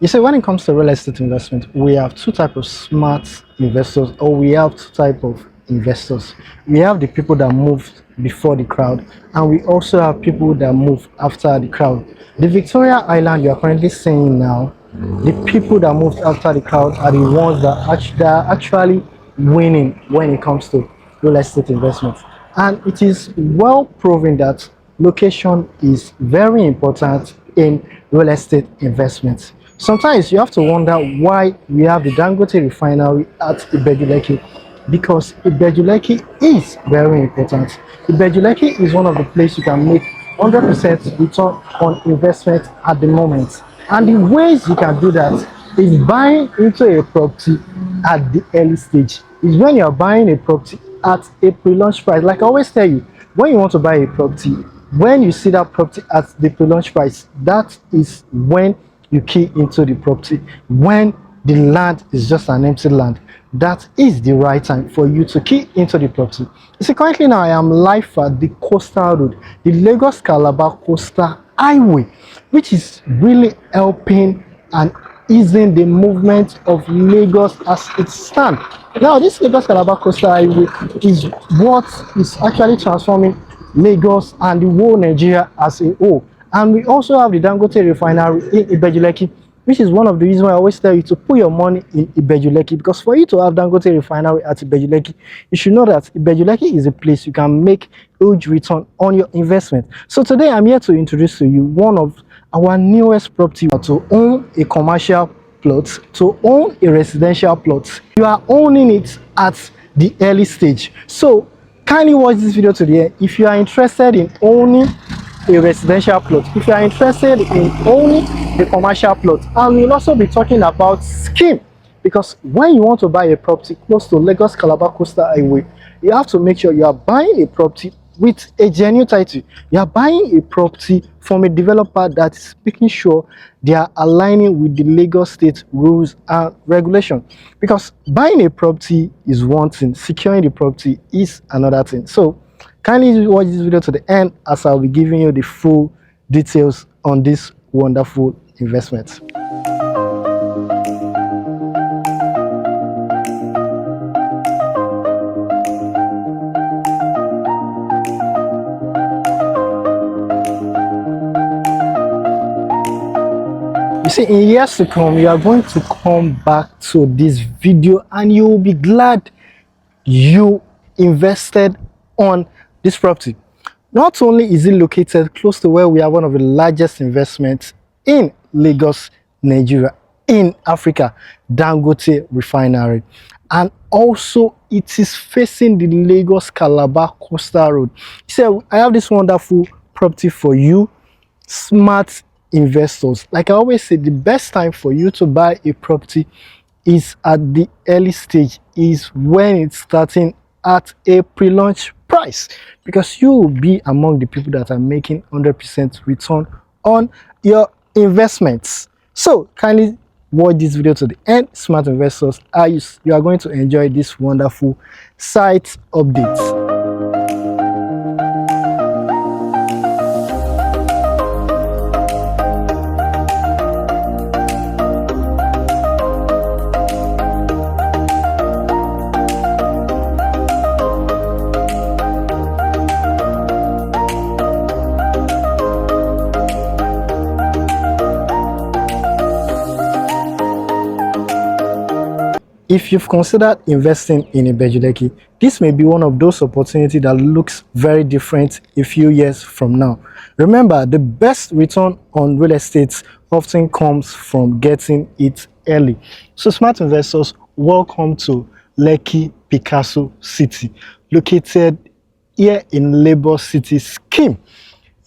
You see, when it comes to real estate investment, we have two types of smart investors, or we have two types of investors. We have the people that move before the crowd, and we also have people that move after the crowd. The Victoria Island you are currently seeing now, the people that moved after the crowd are the ones that are actually winning when it comes to real estate investments. And it is well proven that location is very important in real estate investments. Sometimes you have to wonder why we have the Dangote Refinery at Ibeju-Lekki, because Ibeju-Lekki is very important. Ibeju-Lekki is one of the places you can make 100% return on investment at the moment. And the ways you can do that is buying into a property at the early stage. Is when you're buying a property at a pre-launch price. Like I always tell you, when you want to buy a property, when you see that property at the pre-launch price, that is when you key into the property. When the land is just an empty land, that is the right time for you to key into the property. You see, currently now I am live at the Coastal Road, the Lagos-Calabar Coastal Highway, which is really helping and easing the movement of Lagos as it stands. Now, this Lagos-Calabar Coastal Highway is what is actually transforming Lagos and the whole Nigeria as a whole. And we also have the Dangote Refinery in Ibeju-Lekki, which is one of the reasons why I always tell you to put your money in Ibeju-Lekki, because for you to have Dangote Refinery at Ibeju-Lekki, you should know that Ibeju-Lekki is a place you can make huge return on your investment. So today I'm here to introduce to you one of our newest property. To own a commercial plot, to own a residential plot, you are owning it at the early stage. So kindly watch this video to the end if you are interested in owning a residential plot, if you are interested in owning a commercial plot. And we'll also be talking about scheme, because when you want to buy a property close to Lagos-Calabar Coastal Highway, you have to make sure you are buying a property with a genuine title. You are buying a property from a developer that is making sure they are aligning with the Lagos state rules and regulation. Because buying a property is one thing, securing the property is another thing. So kindly watch this video to the end, as I'll be giving you the full details on this wonderful investment. You see, in years to come, you are going to come back to this video and you will be glad you invested on this property. Not only is it located close to where we have one of the largest investments in Lagos, Nigeria, in Africa, Dangote Refinery, and also it is facing the Lagos-Calabar Coastal Road. So I have this wonderful property for you, smart investors. Like I always say, the best time for you to buy a property is at the early stage, is when it's starting at a pre-launch price, because you will be among the people that are making 100% return on your investments. So kindly watch this video to the end, smart investors. You are going to enjoy this wonderful site updates. If you've considered investing in Ibeju-Lekki, this may be one of those opportunities that looks very different a few years from now. Remember, the best return on real estate often comes from getting it early. So smart investors, welcome to Lekki Picasso City, located here in Lagos City scheme.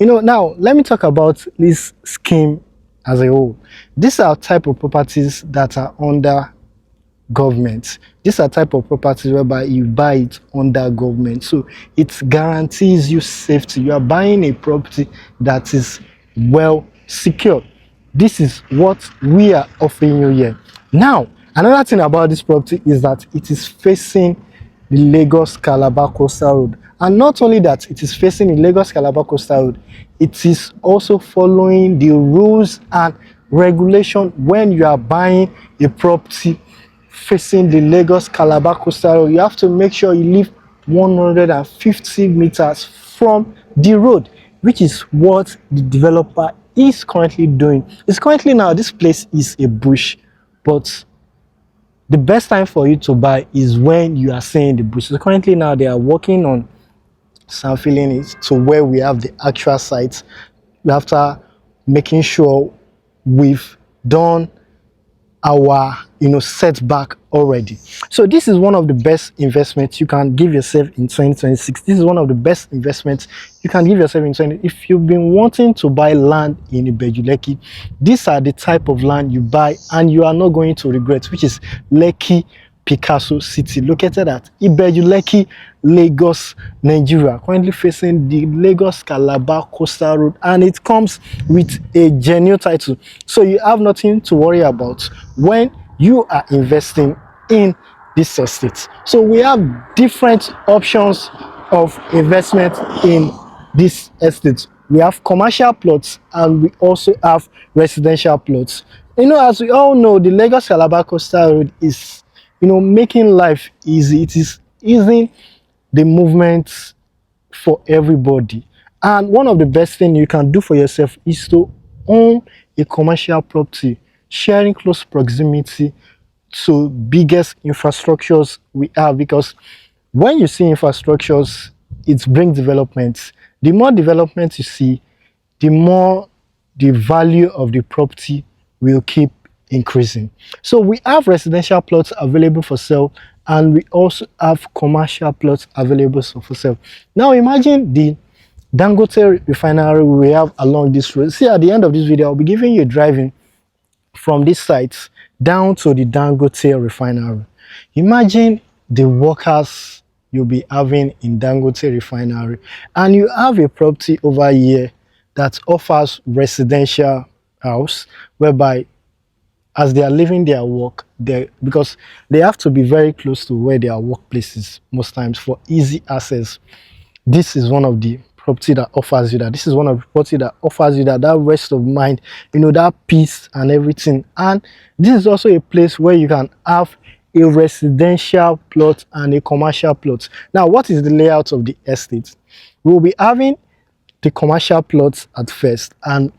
Now let me talk about this scheme as a whole. These are type of properties that are under government. These are type of properties whereby you buy it under government, so it guarantees you safety. You are buying a property that is well secured. This is what we are offering you here. Now, another thing about this property is that it is facing the Lagos-Calabar Coastal Road. And not only that, it is facing the Lagos-Calabar Coastal Road, it is also following the rules and regulation when you are buying a property facing the Lagos-Calabar Coastal Road. You have to make sure you leave 150 meters from the road, which is what the developer is currently doing. It's currently now, this place is a bush, but the best time for you to buy is when you are seeing the bush. So currently now they are working on sampling it to where we have the actual site, after making sure we've done our setback already. So this is one of the best investments you can give yourself in 2026. This is one of the best investments you can give yourself in 20. If you've been wanting to buy land in Ibeju-Lekki, these are the type of land you buy and you are not going to regret, which is Lekki Picasso City, located at Ibeju-Lekki, Lagos, Nigeria, currently facing the Lagos-Calabar Coastal Road, and it comes with a genuine title. So you have nothing to worry about when you are investing in this estate. So we have different options of investment in this estate. We have commercial plots and we also have residential plots. As we all know, the Lagos-Calabar Coastal Road is making life easy. It is easing the movement for everybody. And one of the best things you can do for yourself is to own a commercial property, sharing close proximity to biggest infrastructures we have, because when you see infrastructures, it brings development. The more development you see, the more the value of the property will keep increasing. So we have residential plots available for sale and we also have commercial plots available for sale. Now imagine the Dangote Refinery we have along this road. See, at the end of this video, I'll be giving you a driving from this site down to the Dangote Refinery. Imagine the workers you'll be having in Dangote Refinery, and you have a property over here that offers residential house, whereby as they are leaving their work, because they have to be very close to where their workplaces most times for easy access. This is one of the property that offers you that. This is one of the property that offers you that rest of mind, that peace and everything. And this is also a place where you can have a residential plot and a commercial plot. Now, what is the layout of the estate? We will be having the commercial plots at first, and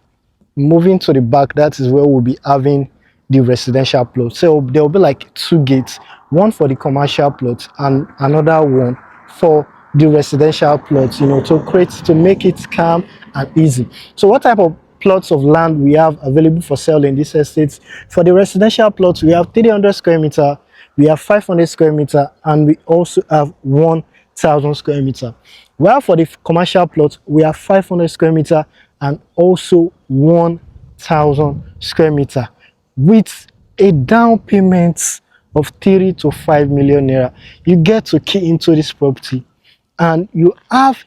moving to the back, that is where we'll be having the residential plot. So there will be like two gates, one for the commercial plot and another one for the residential plots, to make it calm and easy. So what type of plots of land we have available for sale in this estate? For the residential plots, we have 300 square meter, we have 500 square meter, and we also have 1,000 square meter. While for the commercial plots, we have 500 square meter and also 1,000 square meter, with a down payment of 3 to 5 million naira. You get to key into this property and you have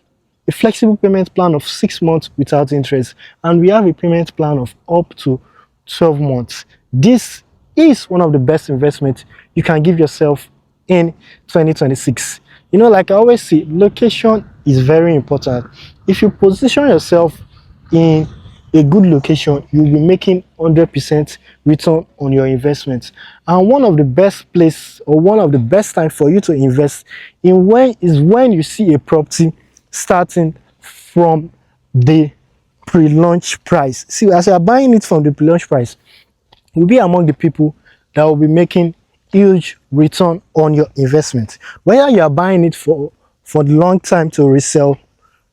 a flexible payment plan of 6 months without interest, and we have a payment plan of up to 12 months. This is one of the best investments you can give yourself in 2026. Like I always say, location is very important. If you position yourself in a good location, you'll be making 100% return on your investment. And one of the best place, or one of the best time for you to invest in is when you see a property starting from the pre-launch price. See, as you are buying it from the pre-launch price, you'll be among the people that will be making huge return on your investment. Whether you are buying it for the long time to resell,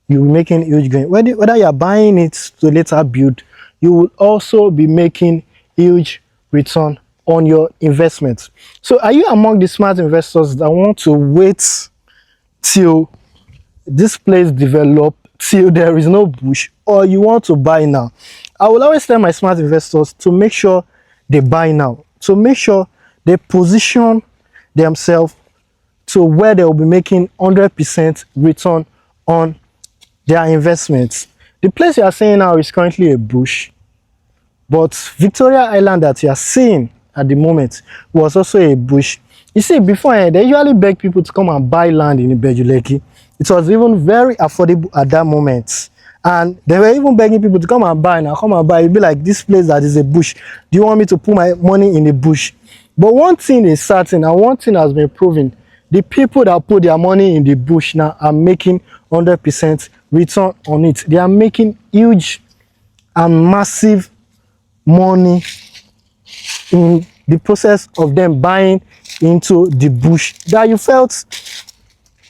you'll be making huge gain. Whether you are buying it to later build, you will also be making huge return on your investment. So are you among the smart investors that want to wait till this place develop, till there is no bush, or you want to buy now? I will always tell my smart investors to make sure they buy now, to make sure they position themselves to where they will be making 100% return on their investments. The place you are seeing now is currently a bush, but Victoria Island that you are seeing at the moment was also a bush. You see, before they usually beg people to come and buy land in Ibeju-Lekki. It was even very affordable at that moment, And they were even begging people to come and buy. Now come and buy. You'd be like, this place that is a bush, do you want me to put my money in the bush? But one thing is certain, and one thing has been proven: the people that put their money in the bush now are making 100% return on it. They are making huge and massive money in the process of them buying into the bush that you felt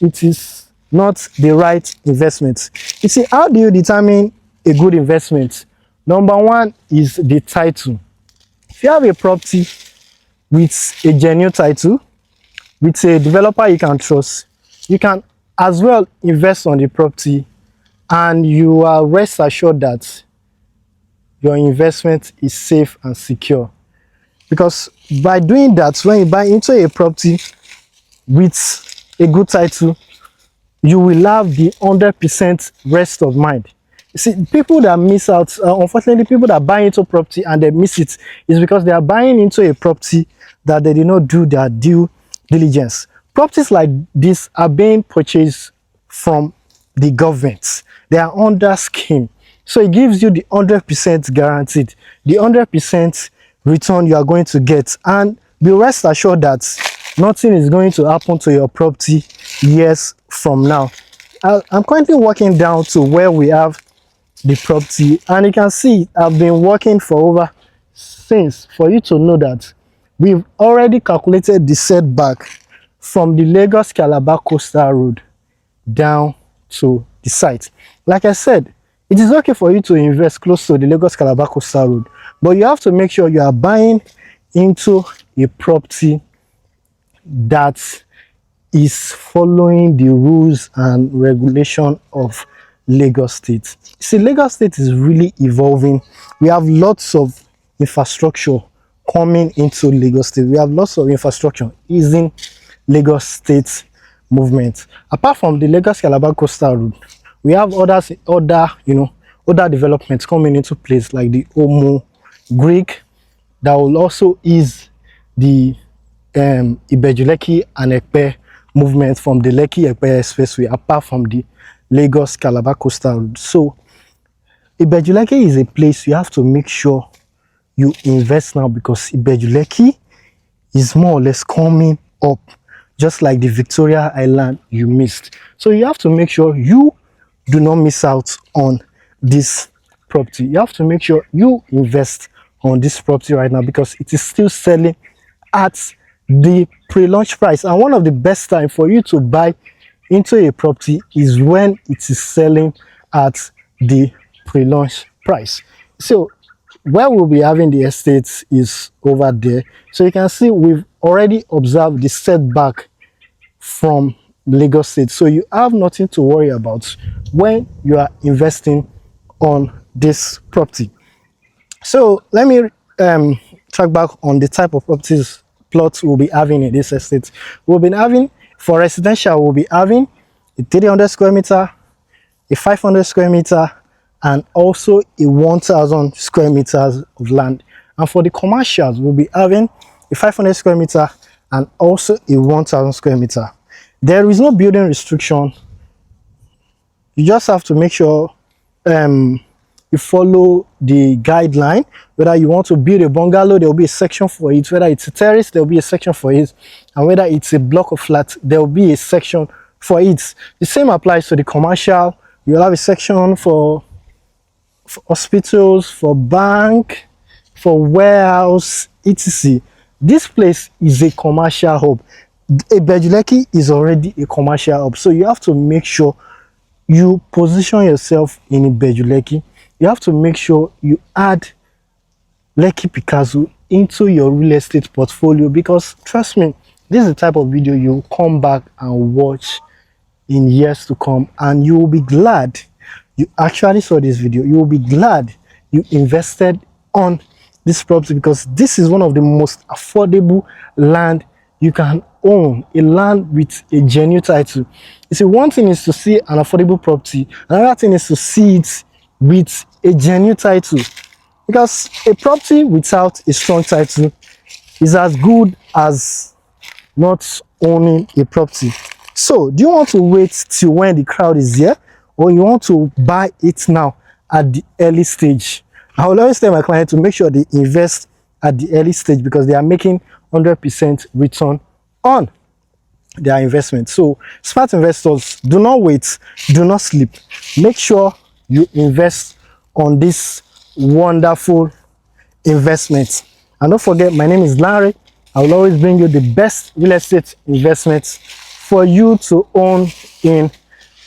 it is not the right investment. You see, how do you determine a good investment? Number one is the title. If you have a property with a genuine title, with a developer you can trust, you can as well invest on the property, and you are rest assured that your investment is safe and secure. Because by doing that, when you buy into a property with a good title, you will have the 100% rest of mind. You see, people that miss out, unfortunately, people that buy into property and they miss it is because they are buying into a property that they did not do their due diligence. Properties like this are being purchased from the government. They are under scheme. So it gives you the 100% guaranteed, the 100% return you are going to get. And be rest assured that nothing is going to happen to your property years from now. I'm currently walking down to where we have the property, and you can see I've been working for over since, for you to know that we've already calculated the setback from the Lagos-Calabar Coastal Road down to the site. Like I said, it is okay for you to invest close to the Lagos-Calabar Coastal Road, but you have to make sure you are buying into a property that is following the rules and regulation of Lagos State. See, Lagos State is really evolving. We have lots of infrastructure coming into Lagos State. We have lots of infrastructure easing Lagos State movement. Apart from the Lagos-Calabar Coastal Road, we have other developments coming into place, like the Greek, that will also ease the Ibeju-Lekki and Ekpe movement from the Lekki-Ekpe Expressway, apart from the Lagos-Calabar Coastal Road. So Ibeju-Lekki is a place you have to make sure you invest now, because Ibeju-Lekki is more or less coming up, just like the Victoria Island you missed. So you have to make sure you do not miss out on this property. You have to make sure you invest on this property right now, because it is still selling at the pre-launch price. And one of the best time for you to buy into a property is when it is selling at the pre-launch price. So where we'll be having the estates is over there. So you can see we've already observed the setback from Lagos State. So you have nothing to worry about when you are investing on this property. So let me track back on the type of properties plots we'll be having in this estate. We'll be having, for residential, we'll be having a 300 square meter, a 500 square meter, and also a 1,000 square meters of land. And for the commercials, we'll be having a 500 square meter and also a 1,000 square meter. There is no building restriction. You just have to make sure you follow the guideline. Whether you want to build a bungalow, there will be a section for it. Whether it's a terrace, there will be a section for it. And whether it's a block of flats, there will be a section for it. The same applies to the commercial. You'll have a section for hospitals, for bank, for warehouse, etc. This place is a commercial hub. Ibeju-Lekki is already a commercial hub, so you have to make sure you position yourself in Ibeju-Lekki. You have to make sure you add Lekki Picasso into your real estate portfolio, because trust me, this is the type of video you come back and watch in years to come, and you will be glad you actually saw this video. You will be glad you invested on this property, because this is one of the most affordable land you can own, a land with a genuine title. You see, one thing is to see an affordable property, another thing is to see it with a genuine title, because a property without a strong title is as good as not owning a property. So do you want to wait till when the crowd is here, or you want to buy it now at the early stage, I will always tell my client to make sure they invest at the early stage because they are making 100% return on their investment. So smart investors, do not wait, do not sleep. Make sure you invest on this wonderful investment. And don't forget, my name is Larry. I will always bring you the best real estate investments for you to own in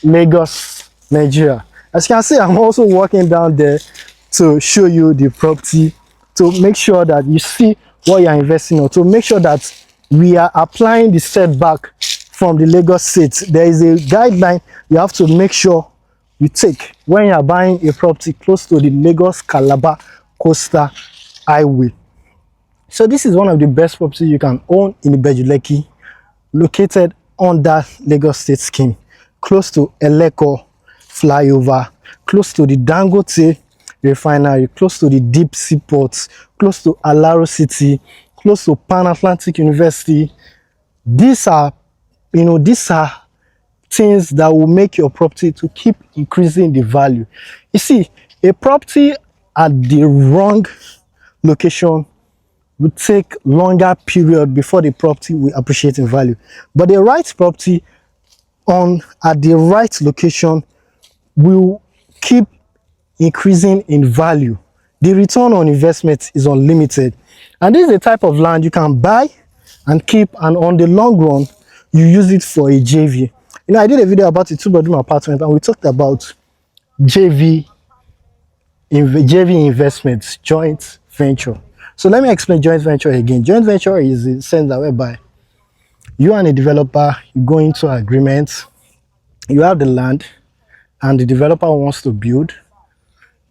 Lagos, Nigeria. As you can see, I'm also walking down there to show you the property, to make sure that you see what you're investing on, to make sure that we are applying the setback from the Lagos State. There is a guideline you have to make sure you take when you are buying a property close to the Lagos-Calabar Coastal Highway. So this is one of the best properties you can own in Ibeju-Lekki, located under Lagos State scheme, close to Eleko flyover, close to the Dangote Refinery, close to the deep sea ports, close to Allocation City, close to Pan Atlantic University. These are things that will make your property to keep increasing the value. You see, a property at the wrong location will take longer period before the property will appreciate in value, but the right property at the right location will keep increasing in value. The return on investment is unlimited, and this is the type of land you can buy and keep, and on the long run you use it for a JV. I did a video about a 2-bedroom apartment, and we talked about JV investments, joint venture. So let me explain joint venture again. Joint venture is a sense that whereby you and a developer, you go into agreement, you have the land and the developer wants to build,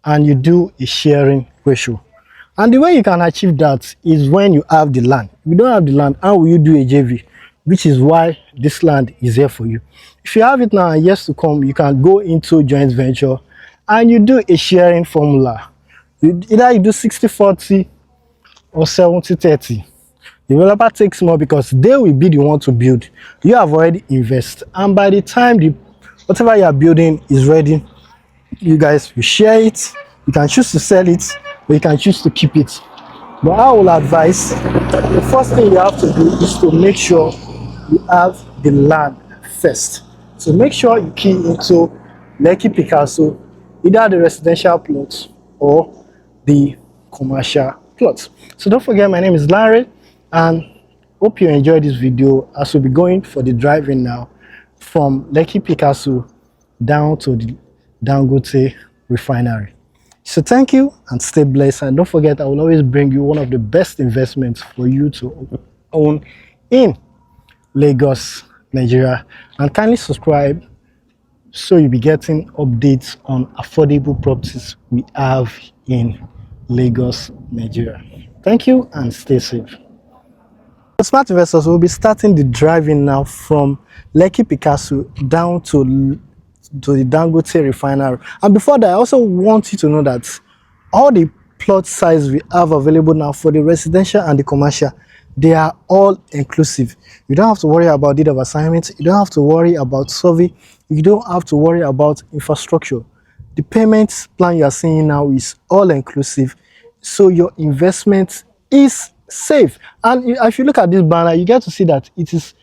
and you do a sharing ratio. And the way you can achieve that is when you have the land. If you don't have the land, how will you do a JV? Which is why this land is here for you. If you have it now and years to come, you can go into joint venture and you do a sharing formula. Either you do 60-40 or 70-30. Developer takes more because they will be the one to build. You have already invested, and by the time whatever you are building is ready, you guys will share it. You can choose to sell it, or you can choose to keep it. But I will advise, the first thing you have to do is to make sure you have the land first. So make sure you key into Lekki Picasso, either the residential plot or the commercial plot. So don't forget, my name is Larry, and hope you enjoyed this video as we'll be going for the driving now from Lekki Picasso down to the Dangote Refinery. So thank you and stay blessed, and don't forget, I will always bring you one of the best investments for you to own in Lagos, Nigeria. And kindly subscribe so you'll be getting updates on affordable properties we have in Lagos, Nigeria. Thank you and stay safe. Smart investors will be starting the driving now from Lekki Picasso down to the Dangote Refinery. And before that, I also want you to know that all the plot size we have available now for the residential and the commercial, they are all inclusive. You don't have to worry about deed of assignment. You don't have to worry about survey. You don't have to worry about infrastructure. The payment plan you are seeing now is all inclusive, so your investment is safe. And if you look at this banner, you get to see that it is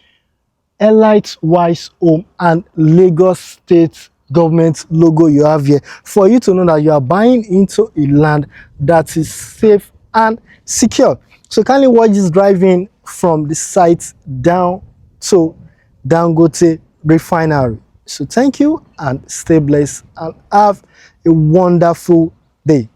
Elite Wise Home and Lagos State government logo you have here, for you to know that you are buying into a land that is safe and secure. So kindly watch this driving from the site down to Dangote Refinery. So thank you and stay blessed and have a wonderful day.